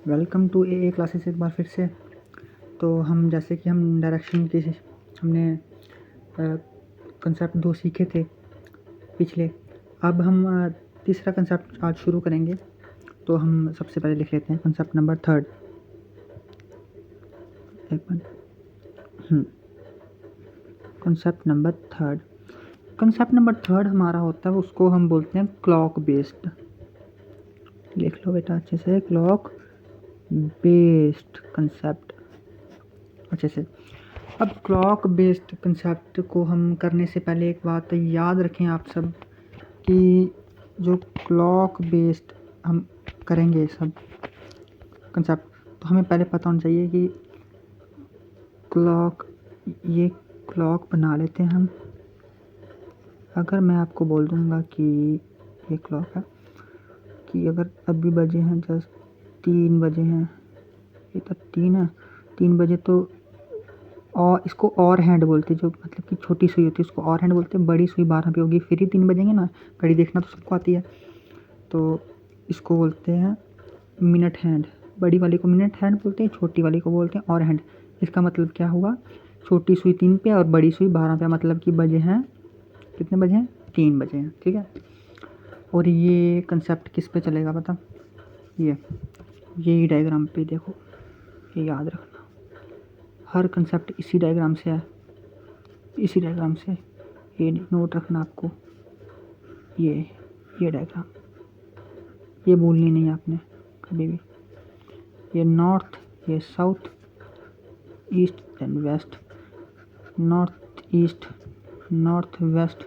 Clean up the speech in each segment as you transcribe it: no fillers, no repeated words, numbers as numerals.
Welcome to A classes एक बार फिर से। तो हम जैसे कि हम डायरेक्शन की हमने कंसेप्ट 2 सीखे थे पिछले। अब हम तीसरा कंसेप्ट आज शुरू करेंगे। तो हम सबसे पहले लिख लेते हैं कंसेप्ट नंबर 3। एक मिनट। कंसेप्ट नंबर 3 हमारा होता है, उसको हम बोलते हैं क्लॉक बेस्ड। लिख लो बेटा अच्छे से, क्लॉक बेस्ड कंसेप्ट अच्छे से। अब क्लॉक बेस्ड कंसेप्ट को हम करने से पहले एक बात याद रखें आप सब कि जो क्लॉक बेस्ड हम करेंगे सब कंसेप्ट, तो हमें पहले पता होना चाहिए कि ये क्लॉक बना लेते हैं हम। अगर मैं आपको बोल दूंगा कि ये क्लॉक है कि अगर अभी बजे हैं जस्ट 3 बजे हैं, ये तो 3 है, 3 बजे तो और इसको और हैंड बोलते हैं, जो मतलब कि छोटी सुई होती है उसको और हैंड बोलते हैं। बड़ी सुई 12 पे होगी, फिर ही 3 बजेंगे ना। घड़ी देखना तो सबको आती है, तो इसको बोलते हैं मिनट हैंड। बड़ी वाली को मिनट हैंड बोलते हैं, छोटी वाली को बोलते हैं और हैंड। इसका मतलब क्या हुआ, छोटी सुई 3 पे और बड़ी सुई 12 पे, मतलब कि बजे हैं कितने बजे हैं, 3 बजे हैं। ठीक है। और ये कंसेप्ट किस पे चलेगा पता, यही डायग्राम पे देखो, ये याद रखना। हर कंसेप्ट इसी डायग्राम से है, इसी डायग्राम से। ये नोट रखना आपको, ये डायग्राम, ये भूलनी नहीं आपने कभी भी। ये नॉर्थ, ये south, east then west, north east, north west,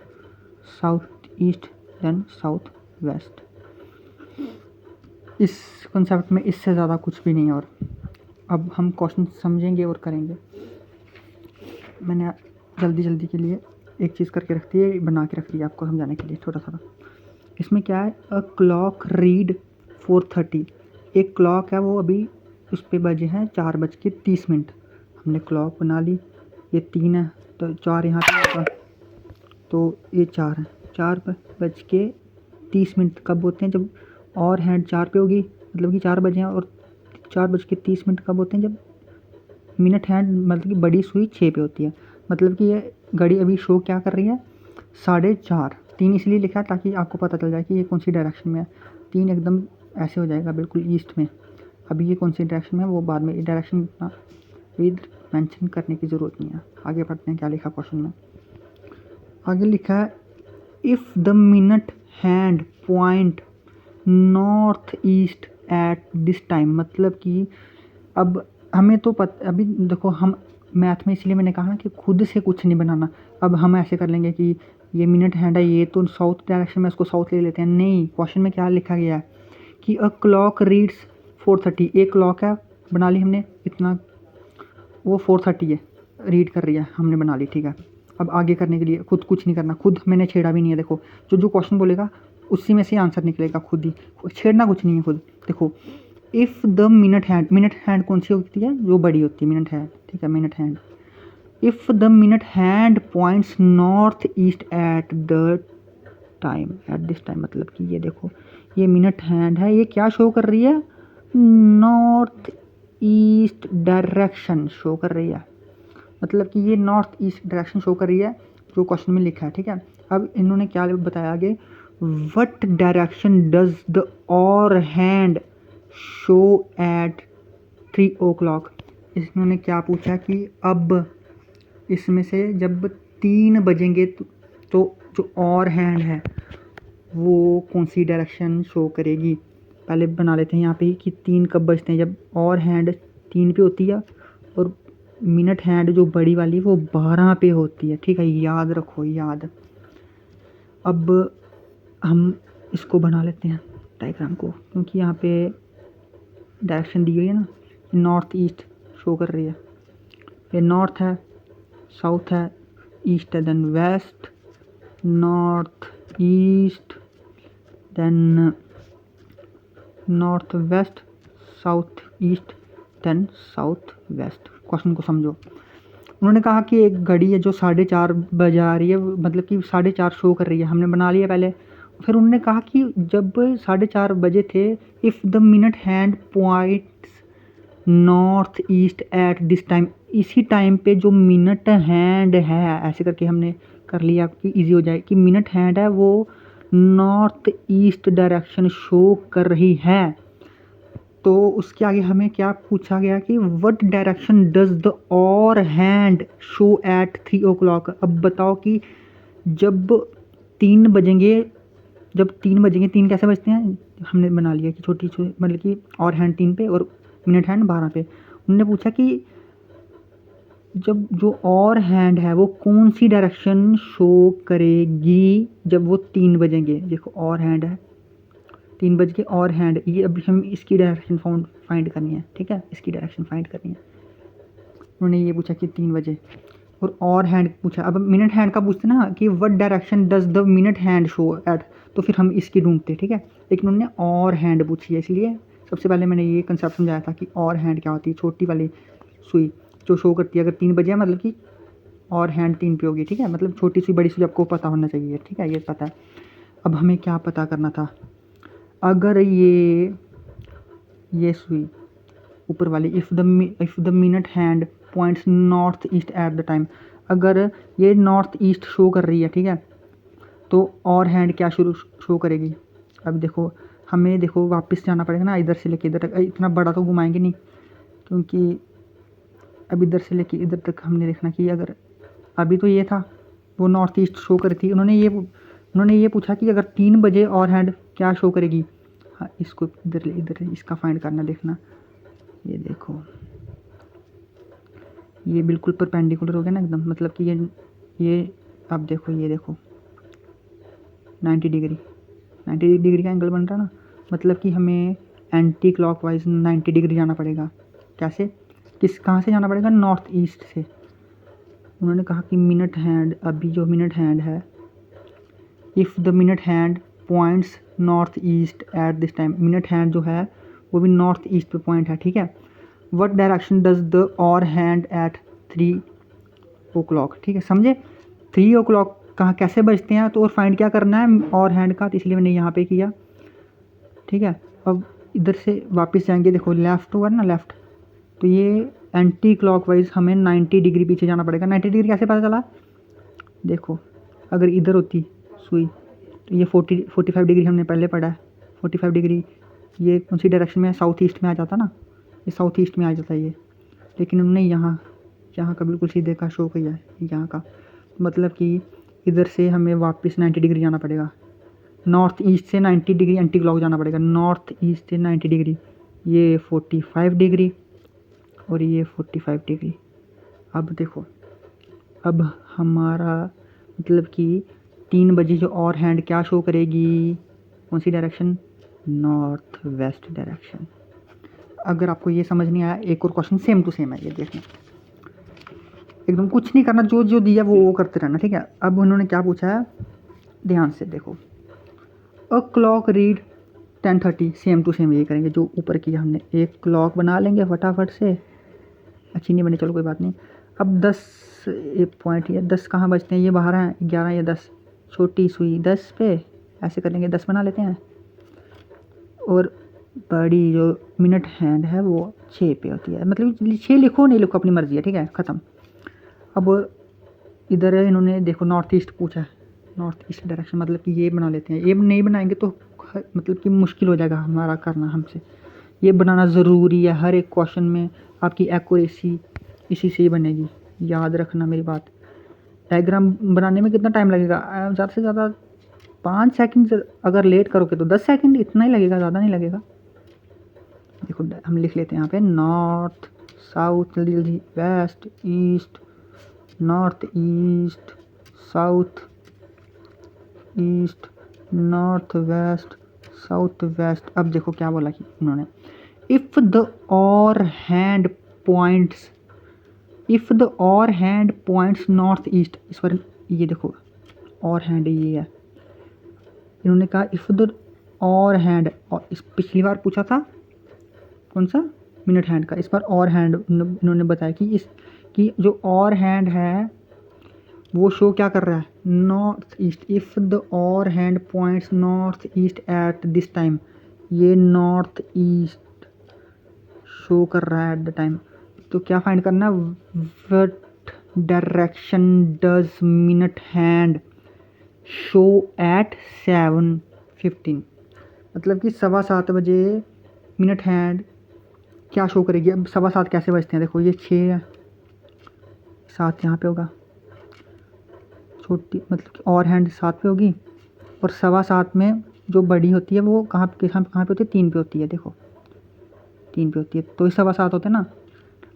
south east then south west. इस कंसेप्ट में इससे ज़्यादा कुछ भी नहीं है। और अब हम क्वेश्चन समझेंगे और करेंगे। मैंने जल्दी के लिए एक चीज़ करके रख दी है, बना के रख दी है आपको समझाने के लिए छोटा सा। इसमें क्या है, अ क्लॉक रीड 4:30। एक क्लॉक है वो अभी उस पे बजे हैं 4:30। हमने क्लॉक बना ली, ये 3 है तो 4 यहाँ पे होगा, तो ये 4 है। 4:30 कब होते हैं, जब और हैंड 4 पे होगी, मतलब कि 4 बजे हैं। और 4:30 कब होते हैं, जब मिनट हैंड मतलब कि बड़ी सुई 6 पे होती है। मतलब कि ये घड़ी अभी शो क्या कर रही है, 4:30। 3 इसलिए लिखा है ताकि आपको पता चल जाए कि ये कौन सी डायरेक्शन में है। 3 एकदम ऐसे हो जाएगा बिल्कुल ईस्ट में। अभी ये कौन सी डायरेक्शन में है वो बाद में, ये डायरेक्शन विद मेंशन करने की ज़रूरत नहीं है। आगे पढ़ते हैं क्या लिखा क्वेश्चन में। आगे लिखा है, if the minute hand point north east at this time. मतलब कि अब हमें तो अभी देखो, हम मैथ में इसलिए मैंने कहा ना कि खुद से कुछ नहीं बनाना। अब हम ऐसे कर लेंगे कि ये मिनट हैंड है, ये तो साउथ डायरेक्शन में, इसको साउथ ले लेते हैं। नहीं, क्वेश्चन में क्या लिखा गया है कि अ क्लॉक रीड्स 4:30। एक क्लॉक है, बना ली हमने, इतना वो 4:30 है, रीड कर रही है, हमने बना ली। ठीक है। अब आगे करने के लिए खुद कुछ नहीं करना, खुद मैंने छेड़ा भी नहीं है। देखो जो क्वेश्चन बोलेगा उसी में से आंसर निकलेगा, खुद ही छेड़ना कुछ नहीं है खुद। देखो, इफ़ द मिनट हैंड कौन सी होती है, जो बड़ी होती है मिनट हैंड। ठीक है, minute hand. If the minute hand points north east at the time, at this time, मतलब कि ये देखो, ये मिनट हैंड है, ये क्या शो कर रही है, नॉर्थ ईस्ट डायरेक्शन शो कर रही है। मतलब कि ये नॉर्थ ईस्ट डायरेक्शन शो कर रही है, जो क्वेश्चन में लिखा है। ठीक है। अब इन्होंने क्या बताया आगे, वट डायरेक्शन डज द और हैंड शो एट 3 o'clock। इन्होंने क्या पूछा कि अब इसमें से जब 3 बजेंगे तो जो और हैंड है वो कौन सी डायरेक्शन शो करेगी। पहले बना लेते हैं यहाँ पे कि 3 कब बजते हैं, जब और हैंड 3 पे होती है और मिनट हैंड जो बड़ी वाली वो 12 पे होती है। ठीक है, याद रखो, याद। अब हम इसको बना लेते हैं डायग्राम को, क्योंकि यहाँ पे डायरेक्शन दी हुई है ना, नॉर्थ ईस्ट शो कर रही है। ये नॉर्थ है, साउथ है, ईस्ट है, then west, north east, then north west, south east, then south west. Question को समझो। उन्होंने कहा कि एक घड़ी है जो 4:30 बजा रही है, मतलब कि 4:30 शो कर रही है, हमने बना लिया पहले। फिर उन्होंने कहा कि जब 4:30 बजे थे, if the minute hand points north east at this time, इसी टाइम पे जो मिनट हैंड है, ऐसे करके हमने कर लिया कि इजी हो जाए, कि मिनट हैंड है वो नॉर्थ ईस्ट डायरेक्शन शो कर रही है। तो उसके आगे हमें क्या पूछा गया कि व्हाट डायरेक्शन डज द और हैंड शो एट 3 o'clock। अब बताओ कि जब 3 बजेंगे, जब 3 बजेंगे, 3 कैसे बजते हैं, हमने बना लिया कि छोटी छोटी मतलब कि और हैंड 3 पे और मिनट हैंड 12 पे। उन्होंने पूछा कि जब जो और हैंड है वो कौन सी डायरेक्शन शो करेगी जब वो 3 बजेंगे। देखो और हैंड है 3 बज के, और हैंड ये अभी हम इसकी डायरेक्शन फाइंड करनी है, ठीक है, इसकी डायरेक्शन फाइंड करनी है। उन्होंने ये पूछा कि 3 बजे, और हैंड पूछा। अब मिनट हैंड का पूछते ना कि what direction does the minute hand show at, तो फिर हम इसकी ढूंढते, ठीक है। लेकिन उन्होंने और हैंड पूछी है, इसलिए सबसे पहले मैंने ये कंसेप्ट समझाया था कि और हैंड क्या होती है, छोटी वाली सुई जो शो करती है अगर 3 बजे है, मतलब कि और हैंड 3 पे होगी, ठीक है। मतलब छोटी सुई बड़ी सुई आपको पता होना चाहिए, ठीक है, ये पता है। अब हमें क्या पता करना था, अगर ये सुई ऊपर वाली, if the minute hand points north east at the time, अगर ये नॉर्थ ईस्ट शो कर रही है, ठीक है, तो और हैंड क्या शुरू शो करेगी। अब देखो हमें, देखो वापस जाना पड़ेगा ना, इधर से लेके इधर तक, इतना बड़ा तो घुमाएंगे नहीं, क्योंकि अब इधर से लेके इधर तक हमने देखना कि अगर अभी तो ये था वो नॉर्थ ईस्ट शो करी थी, उन्होंने ये पूछा कि अगर 3 बजे और हैंड क्या शो करेगी। हाँ, इसको इधर इसका फाइंड करना, देखना, ये देखो ये बिल्कुल परपेंडिकुलर हो गया ना एकदम, मतलब कि ये अब देखो, ये देखो 90 डिग्री का एंगल बन रहा ना, मतलब कि हमें एंटी क्लॉकवाइज 90 डिग्री जाना पड़ेगा। कैसे, कहाँ से जाना पड़ेगा, नॉर्थ ईस्ट से। उन्होंने कहा कि मिनट हैंड, अभी जो मिनट हैंड है, if the minute hand points north east at this time, minute hand जो है वो भी नॉर्थ ईस्ट पे पॉइंट है, ठीक है। व्हाट डायरेक्शन डज द और हैंड एट 3 o'clock, ठीक है, समझे। 3 o'clock कहाँ कैसे बजते हैं, तो और फाइंड क्या करना है और हैंड का, तो इसलिए मैंने यहाँ पे किया, ठीक है। अब इधर से वापस जाएंगे, देखो लेफ़्ट होगा ना, लेफ़्ट, तो ये एंटी क्लॉकवाइज हमें 90 डिग्री पीछे जाना पड़ेगा। 90 डिग्री कैसे पता चला, देखो अगर इधर होती सुई तो ये 45 डिग्री हमने पहले पढ़ा है, 45 डिग्री ये कौन सी डायरेक्शन में, साउथ ईस्ट में आ जाता ना, ये साउथ ईस्ट में आ जाता ये। लेकिन उन्होंने यहाँ का बिल्कुल सीधे का शो किया है, यहाँ का, मतलब कि इधर से हमें वापस 90 डिग्री जाना पड़ेगा, नॉर्थ ईस्ट से 90 डिग्री एंटी क्लॉक जाना पड़ेगा, नॉर्थ ईस्ट से 90 डिग्री, ये 45 डिग्री और ये 45 डिग्री। अब देखो, अब हमारा मतलब कि 3 बजे जो और हैंड क्या शो करेगी, कौन सी डायरेक्शन, नॉर्थ वेस्ट डायरेक्शन। अगर आपको ये समझ नहीं आया, एक और क्वेश्चन सेम टू सेम है, ये देखना, एकदम कुछ नहीं करना, जो जो दिया वो करते रहना, ठीक है। अब उन्होंने क्या पूछा है, ध्यान से देखो, a clock read 10:30, same to same ये करेंगे जो ऊपर किया हमने, एक क्लॉक बना लेंगे फटाफट से, अच्छी नहीं बनी, चलो कोई बात नहीं। अब 10 एक पॉइंट, ये 10 कहाँ बजते हैं, ये बाहर हैं, 11 या 10, छोटी सुई 10 पे, ऐसे कर लेंगे, 10 बना लेते हैं, और बड़ी जो मिनट हैंड है वो 6 पे होती है, मतलब 6 लिखो नहीं लिखो अपनी मर्जी है, ठीक है, ख़त्म। अब इधर इन्होंने देखो नॉर्थ ईस्ट पूछा है, नॉर्थ ईस्ट डायरेक्शन, मतलब कि ये बना लेते हैं, ये नहीं बनाएंगे तो मतलब कि मुश्किल हो जाएगा हमारा करना हमसे, ये बनाना ज़रूरी है, हर एक क्वेश्चन में आपकी एक्यूरेसी इसी से ही बनेगी, याद रखना मेरी बात। डायग्राम बनाने में कितना टाइम लगेगा, ज़्यादा से ज़्यादा 5 सेकंड, अगर लेट करोगे तो 10 सेकंड, इतना ही लगेगा, ज़्यादा नहीं लगेगा। देखो हम लिख लेते हैं यहाँ पे, north south west east, north east south east, north west south west. अब देखो क्या बोला कि उन्होंने, इफ़ द और हैंड पॉइंट्स, इफ़ द और हैंड पॉइंट्स नॉर्थ ईस्ट, इस बार ये देखो और हैंड ये है, इन्होंने कहा इफ़ द और हैंड, और इस पिछली बार पूछा था कौन सा, मिनट हैंड का, इस बार और हैंड इन्होंने बताया कि जो और हैंड है वो शो क्या कर रहा है, नॉर्थ ईस्ट, इफ़ द और hand points north east at this time, ये नॉर्थ ईस्ट शो कर रहा है एट द टाइम, तो क्या फाइंड करना है, what direction does minute hand show at 7:15, मतलब कि 7:15 बजे मिनट हैंड क्या शो करेगी। अब 7:15 कैसे बजते हैं, देखो ये 6 है, 7 यहाँ पे होगा, छोटी मतलब कि और हैंड 7 पे होगी, और 7:15 में जो बड़ी होती है वो कहाँ पे होती है, 3 पे होती है, देखो 3 पे होती है, तो ये 7:15 होते हैं ना।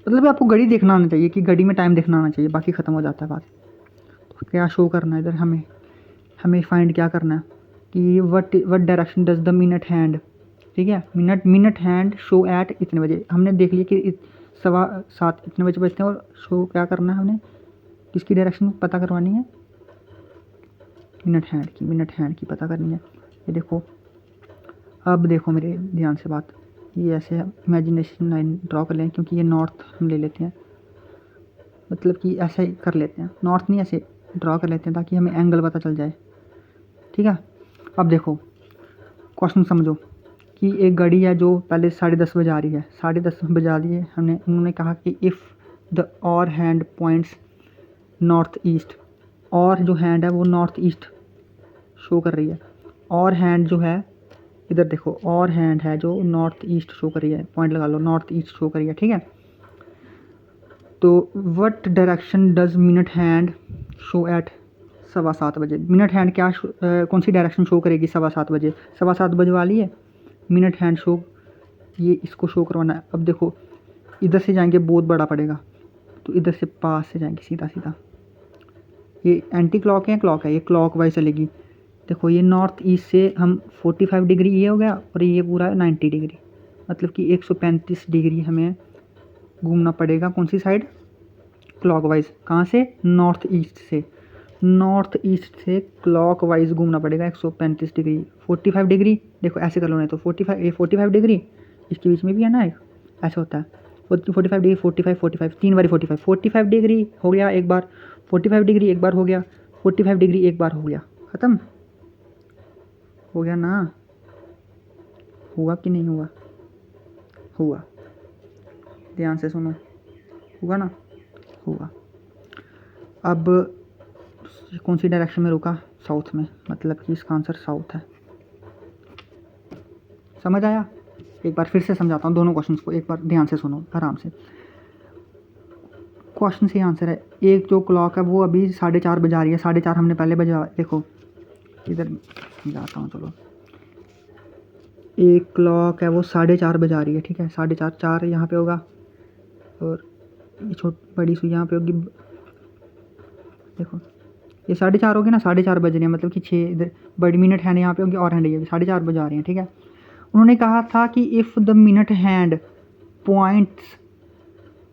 मतलब आपको घड़ी देखना आना चाहिए कि घड़ी में टाइम देखना आना चाहिए, बाकी ख़त्म हो जाता है बात। तो क्या शो करना है इधर, हमें फाइंड क्या करना है कि what direction does the minute hand, ठीक है, मिनट हैंड शो एट इतने बजे। हमने देख लिया कि 7:15 इतने बजे बजते हैं, और शो क्या करना है, हमने किसकी डायरेक्शन पता करवानी है, मिनट हैंड की पता करनी है। ये देखो, अब देखो मेरे ध्यान से बात, ये ऐसे इमेजिनेशन लाइन ड्रॉ कर लें, क्योंकि ये नॉर्थ हम ले लेते हैं, मतलब कि ऐसे ही कर लेते हैं, नॉर्थ नहीं ऐसे ड्रॉ कर लेते हैं ताकि हमें एंगल पता चल जाए, ठीक है। अब देखो क्वेश्चन समझो कि एक घड़ी है जो पहले 10:30 बजा रही है, 10:30 बजा दी है हमने, उन्होंने कहा कि इफ़ द और हैंड पॉइंट्स नॉर्थ ईस्ट, और जो हैंड है वो नॉर्थ ईस्ट शो कर रही है, और हैंड जो है इधर देखो, और हैंड है जो नॉर्थ ईस्ट शो कर रही है, पॉइंट लगा लो, नॉर्थ ईस्ट शो कर रही है, ठीक है। तो what direction does minute hand show at 7:15 बजे, मिनट हैंड क्या कौन सी डायरेक्शन शो करेगी 7:15 बजे, 7:15 बजे वाली है, मिनट हैंड शो, ये इसको शो करवाना है। अब देखो इधर से जाएंगे बहुत बड़ा पड़ेगा, तो इधर से पास से जाएंगे सीधा सीधा, ये एंटी क्लॉक है, क्लॉक है, ये क्लॉक वाइज चलेगी। देखो ये नॉर्थ ईस्ट से हम 45 डिग्री ये हो गया, और ये पूरा 90 डिग्री, मतलब कि 135 डिग्री हमें घूमना पड़ेगा, कौन सी साइड, क्लॉकवाइज। कहाँ से, नॉर्थ ईस्ट से क्लॉकवाइज घूमना पड़ेगा 135 डिग्री, 45 डिग्री, देखो ऐसे कर लो, नहीं तो 45, ये 45 डिग्री इसके बीच में भी है ना एक, ऐसा होता है 45 डिग्री, 45 3 बारी 45 डिग्री हो गया एक बार, 45 डिग्री एक बार हो गया, 45 डिग्री एक बार हो गया, ख़त्म हो गया ना, हुआ कि नहीं हुआ, हुआ, ध्यान से सुनो, हुआ ना, हुआ। अब कौन सी डायरेक्शन में रुका, साउथ में, मतलब कि इसका आंसर साउथ है। समझ आया, एक बार फिर से समझाता हूँ दोनों क्वेश्चंस को, एक बार ध्यान से सुनो आराम से। क्वेश्चन से आंसर है, एक जो क्लॉक है वो अभी 4:30 बजा रही है, 4:30 हमने पहले बजा, देखो इधर समझाता हूँ, चलो एक क्लॉक है वो 4:30 बजा रही है, ठीक है, 4:30, 4 यहाँ पे होगा, और ये बड़ी सुई यहाँ पे होगी, देखो ये 4:30 होगी ना, 4:30 बज रहे हैं, मतलब कि 6 इधर बड़ी मिनट हैंड यहाँ पे होगी, और हैंड ये 4:30 बजा रही हैं, ठीक है। उन्होंने कहा था कि if the minute hand points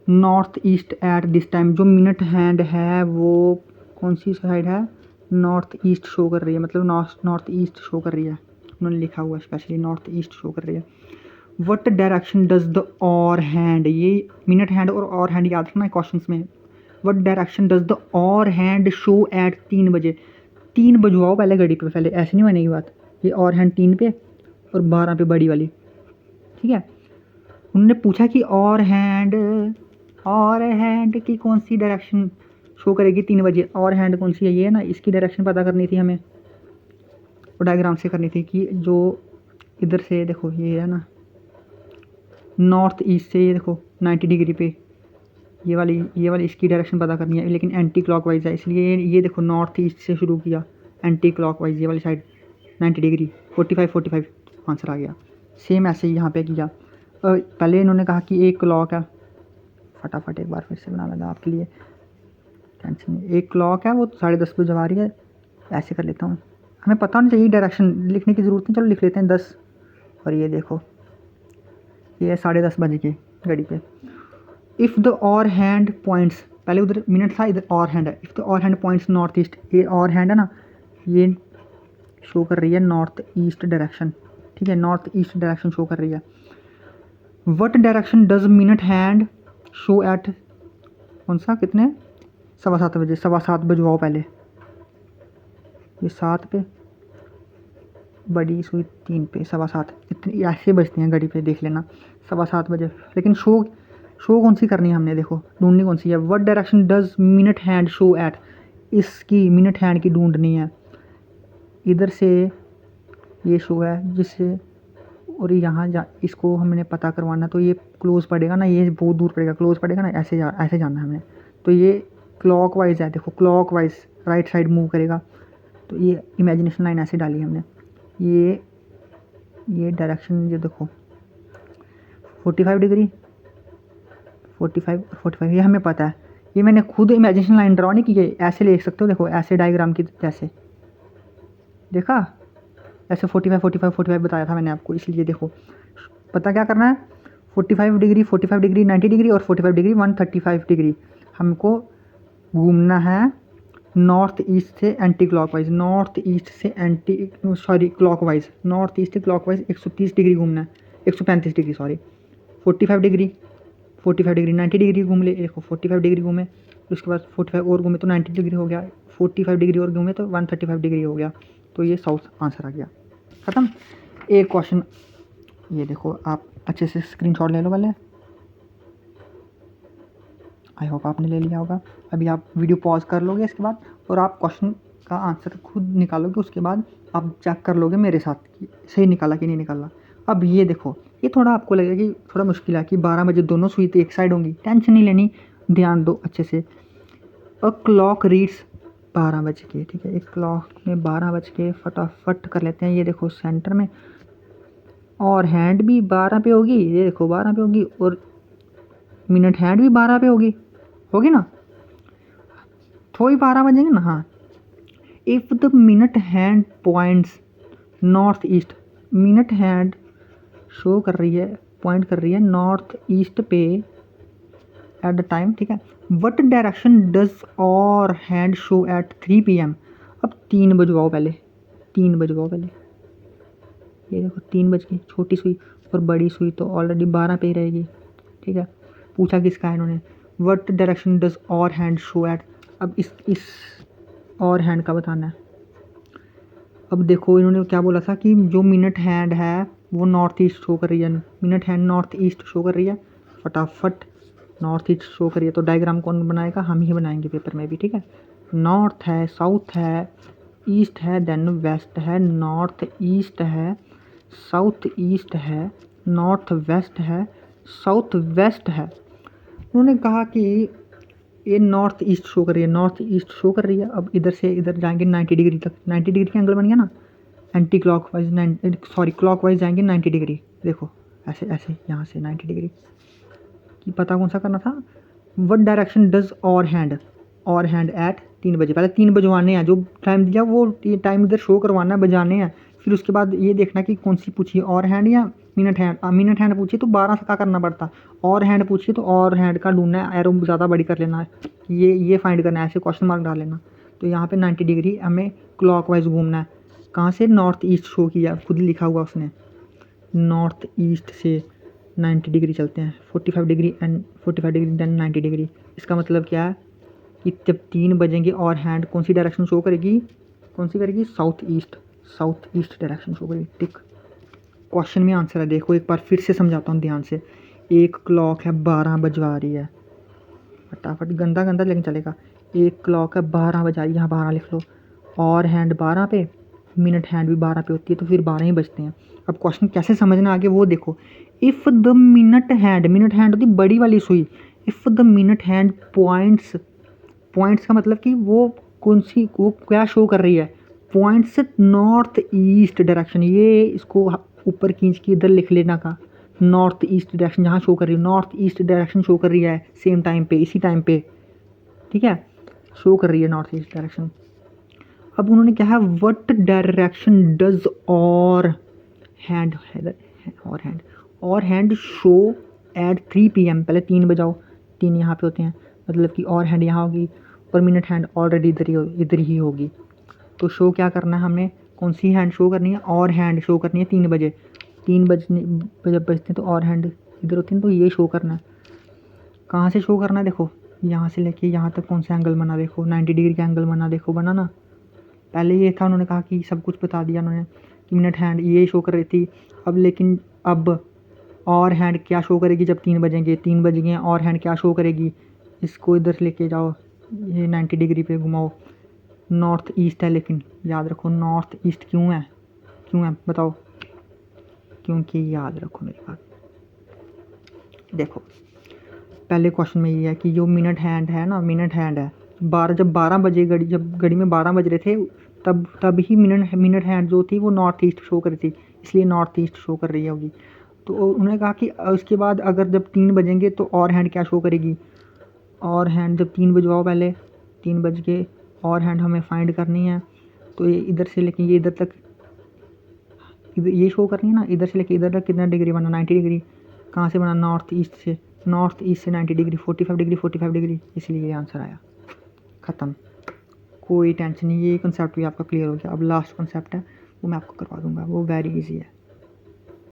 north east at this time, जो मिनट हैंड है वो कौन सी साइड है, नॉर्थ ईस्ट शो कर रही है, मतलब नॉर्थ ईस्ट शो कर रही है, उन्होंने लिखा हुआ स्पेशली नॉर्थ ईस्ट शो कर रही है। वट डायरेक्शन डज द और हैंड, ये मिनट हैंड और हैंड याद रखना है क्वेश्चन में, वट डायरेक्शन डज द और हैंड शो एट 3 बजे, 3 बजवाओ पहले घड़ी पे, पहले ऐसे नहीं बनेगी बात, ये और हैंड 3 पे और 12 पे बड़ी वाली, ठीक है। उन्होंने पूछा कि और हैंड की कौन सी डायरेक्शन शो करेगी 3 बजे, और हैंड कौन सी है, ये ना, इसकी डायरेक्शन पता करनी थी हमें, और डायग्राम से करनी थी कि जो इधर से देखो ये है ना नॉर्थ ईस्ट से, ये देखो 90 डिग्री पे, ये वाली इसकी डायरेक्शन पता करनी है, लेकिन एंटी क्लॉकवाइज है, इसलिए ये देखो नॉर्थ ईस्ट से शुरू किया, एंटी क्लॉकवाइज ये वाली साइड 90 डिग्री, 45 आंसर आ गया। सेम ऐसे ही यहाँ पे किया। पहले इन्होंने कहा कि एक क्लॉक है, फटाफट एक बार फिर से बना लगा आपके लिए, टेंशन नहीं, एक क्लॉक है वो 10:30 बजे आ रही है, ऐसे कर लेता हूँ, हमें पता होना चाहिए, डायरेक्शन लिखने की ज़रूरत नहीं, चलो लिख लेते हैं 10, और ये देखो ये 10:30 बज गए घड़ी पे। इफ़ द और हैंड पॉइंट्स, पहले उधर मिनट था, इधर और हैंड है, इफ़ द और हैंड पॉइंट्स नॉर्थ ईस्ट, ये और हैंड है ना, ये शो कर रही है नॉर्थ ईस्ट डायरेक्शन, ठीक है, नॉर्थ ईस्ट डायरेक्शन शो कर रही है। What direction does minute hand show at, कौन सा, कितने, 7:15 बजे, 7:15 बजवाओ पहले, ये 7 पे, बड़ी सुई 3 पे, 7:15 इतनी ऐसे बजती हैं घड़ी पे, देख लेना 7:15 बजे। लेकिन शो कौन सी करनी है हमने, देखो ढूंढनी कौन सी है। What direction does minute hand show at, इसकी मिनट हैंड की ढूंढनी है। इधर से ये शो है जिससे, और यहाँ इसको हमने पता करवाना, तो ये क्लोज पड़ेगा ना, ये बहुत दूर पड़ेगा, क्लोज पड़ेगा ना, ऐसे जाना है हमने। तो ये क्लॉकवाइज है, देखो क्लॉकवाइज राइट साइड मूव करेगा। तो ये इमेजिनेशन लाइन ऐसे डाली हमने। ये डायरेक्शन ये देखो 45 डिग्री, 45 ये हमें पता है। ये मैंने खुद इमेजिनेशन लाइन ड्रॉ नहीं की है, ऐसे ले सकते हो, देखो ऐसे डायग्राम की जैसे, देखा ऐसे 45 बताया था मैंने आपको। इसलिए देखो पता क्या करना है, 45 डिग्री 90 डिग्री और 45 डिग्री 135 डिग्री हमको घूमना है नॉर्थ ईस्ट से एंटी क्लॉकवाइज, नॉर्थ ईस्ट से क्लॉकवाइज, नॉर्थ ईस्ट से क्लॉकवाइज 130 डिग्री घूमना है, 135 डिग्री सॉरी। 45 डिग्री 90 डिग्री घूम ले, देखो 45 डिग्री घूमे, उसके बाद 45 और घूमे तो 90 डिग्री हो गया, 45 डिग्री और घूमे तो 135 डिग्री हो गया। तो ये साउथ आंसर आ गया, ख़त्म। एक क्वेश्चन ये देखो, आप अच्छे से स्क्रीनशॉट ले लो पहले, आई होप आपने ले लिया होगा। अभी आप वीडियो पॉज कर लोगे इसके बाद, और आप क्वेश्चन का आंसर खुद निकालोगे, उसके बाद आप चेक कर लोगे मेरे साथ कि सही निकाला कि नहीं निकाला। अब ये देखो, ये थोड़ा आपको लगेगा कि थोड़ा मुश्किल है कि 12 बजे दोनों सुई तो एक साइड होंगी, टेंशन नहीं लेनी, ध्यान दो अच्छे से। अ क्लॉक रीड्स 12 बज के, ठीक है, एक क्लॉक में 12 बज के, फटाफट कर लेते हैं। ये देखो सेंटर में, और हैंड भी 12 पे होगी, ये देखो 12 पे होगी, और मिनट हैंड भी 12 पे होगी ना, थोड़ी 12 बजेंगे ना, हाँ। If the minute hand points north east, minute hand show कर रही है, पॉइंट कर रही है नॉर्थ ईस्ट पे एट द टाइम, ठीक है। वट डायरेक्शन डज और हैंड शो एट 3 PM। अब 3 बजवाओ पहले, 3 बजवाओ पहले, ये देखो 3 बज गई, छोटी सुई और बड़ी सुई तो ऑलरेडी 12 पे ही रहेगी, ठीक है। पूछा किसका है इन्होंने, वट डायरेक्शन डज और हैंड शो एट। अब इस और हैंड का बताना है। अब देखो इन्होंने क्या बोला था कि जो मिनट हैंड है वो नॉर्थ ईस्ट शो कर रही है, minute hand north east show कर रही है, फटाफट नॉर्थ ईस्ट शो करिए। तो डायग्राम कौन बनाएगा, हम ही बनाएंगे पेपर में भी, ठीक है। नॉर्थ है, साउथ है, ईस्ट है, देन वेस्ट है, नॉर्थ ईस्ट है, साउथ ईस्ट है, नॉर्थ वेस्ट है, साउथ वेस्ट है। उन्होंने कहा कि ये नॉर्थ ईस्ट शो कर रही है, नॉर्थ ईस्ट शो कर रही है। अब इधर से इधर जाएंगे 90 डिग्री तक, 90 डिग्री का एंगल बन गया ना, एंटी क्लॉकवाइज सॉरी क्लॉकवाइज जाएंगे 90 डिग्री, देखो ऐसे ऐसे यहाँ से 90 डिग्री कि पता कौन सा करना था। वट डायरेक्शन डज और हैंड एट 3 बजे, पहले 3 बजवाने हैं, जो टाइम दिया वो टाइम इधर शो करवाना है, बजाने हैं। फिर उसके बाद ये देखना कि कौन सी पूछी, और हैंड या मिनट हैंड। मिनट हैंड पूछी तो 12 से क्या करना पड़ता, और हैंड पूछी तो और हैंड का ढूंढना है, एरो ज़्यादा बड़ी कर लेना है, ये फाइंड करना है, ऐसे क्वेश्चन मार्क डाल लेना। तो यहाँ पे 90 डिग्री हमें क्लॉकवाइज घूमना है। कहाँ से, नॉर्थ ईस्ट शो किया, खुद लिखा हुआ उसने, नॉर्थ ईस्ट से 90 डिग्री चलते हैं, 45 degree and 45 degree then 90 degree. इसका मतलब क्या है कि जब 3 बजेंगे और हैंड कौन सी डायरेक्शन शो करेगी, कौन सी करेगी, साउथ ईस्ट डायरेक्शन शो करेगी, टिक। क्वेश्चन में आंसर है, देखो एक बार फिर से समझाता हूँ ध्यान से। एक क्लॉक है 12 बजवा रही है, फटाफट गंदा लेकिन चलेगा। एक क्लॉक है 12 बजा रही है, यहाँ 12 लिख लो, और हैंड 12 पे, मिनट हैंड भी 12 पे होती है, तो फिर 12 ही बजते हैं। अब क्वेश्चन कैसे समझना आगे वो देखो। इफ़ द मिनट हैंड होती बड़ी वाली सुई, if the minute hand points का मतलब कि वो कौन सी, वो क्या शो कर रही है, पॉइंट्स नॉर्थ ईस्ट डायरेक्शन। ये इसको ऊपर खींच के इधर लिख लेना का, नॉर्थ ईस्ट डायरेक्शन जहाँ शो कर रही है, नॉर्थ ईस्ट डायरेक्शन शो कर रही है सेम टाइम पे, इसी टाइम पे, ठीक है, शो कर रही है नॉर्थ ईस्ट डायरेक्शन। अब उन्होंने क्या है, व्हाट डायरेक्शन डज और हैंड शो एट 3 PM। पहले 3 बजाओ, 3 यहाँ पे होते हैं, मतलब कि और हैंड यहाँ होगी, और मिनट हैंड ऑलरेडी इधर ही होगी। तो शो क्या करना है हमने, कौन सी हैंड शो करनी है, और हैंड शो करनी है 3 बजे। 3 बजने जब बजते हैं तो और हैंड इधर होती हैं, तो ये शो करना है। कहाँ से शो करना है, देखो यहाँ से लेके यहाँ तक कौन सा एंगल बना, देखो 90 डिग्री का एंगल बना, देखो बना ना, पहले ये था उन्होंने कहा कि सब कुछ बता दिया उन्होंने कि मिनट हैंड ये शो कर रही थी। अब लेकिन अब और हैंड क्या शो करेगी जब 3 बजेंगे, 3 बज गए और हैंड क्या शो करेगी, इसको इधर से लेके जाओ, ये 90 डिग्री पे घुमाओ, नॉर्थ ईस्ट है, लेकिन याद रखो नॉर्थ ईस्ट क्यों है बताओ, क्योंकि याद रखो मेरी बात। देखो पहले क्वेश्चन में ये है कि जो मिनट हैंड है ना, मिनट हैंड है 12, जब 12 बजे जब घड़ी में 12 बज रहे थे तब ही मिनट हैंड जो थी वो नॉर्थ ईस्ट शो कर रही थी, इसलिए नॉर्थ ईस्ट शो कर रही होगी। तो उन्होंने कहा कि उसके बाद अगर जब 3 बजेंगे तो और हैंड क्या शो करेगी, और हैंड जब 3 बजवाओ, पहले 3 बज के और हैंड हमें फाइंड करनी है। तो ये इधर से लेके ये इधर तक ये शो करनी है ना, इधर से लेके इधर तक कितना डिग्री बना, 90 डिग्री। कहाँ से बना, नॉर्थ ईस्ट से, नॉर्थ ईस्ट से 90 डिग्री, 45 डिग्री, इसलिए ये आंसर आया। ख़त्म, कोई टेंशन नहीं, ये कंसेप्ट भी आपका क्लियर हो गया। अब लास्ट कंसेप्ट है वो मैं आपको करवा दूंगा, वो वेरी इजी है।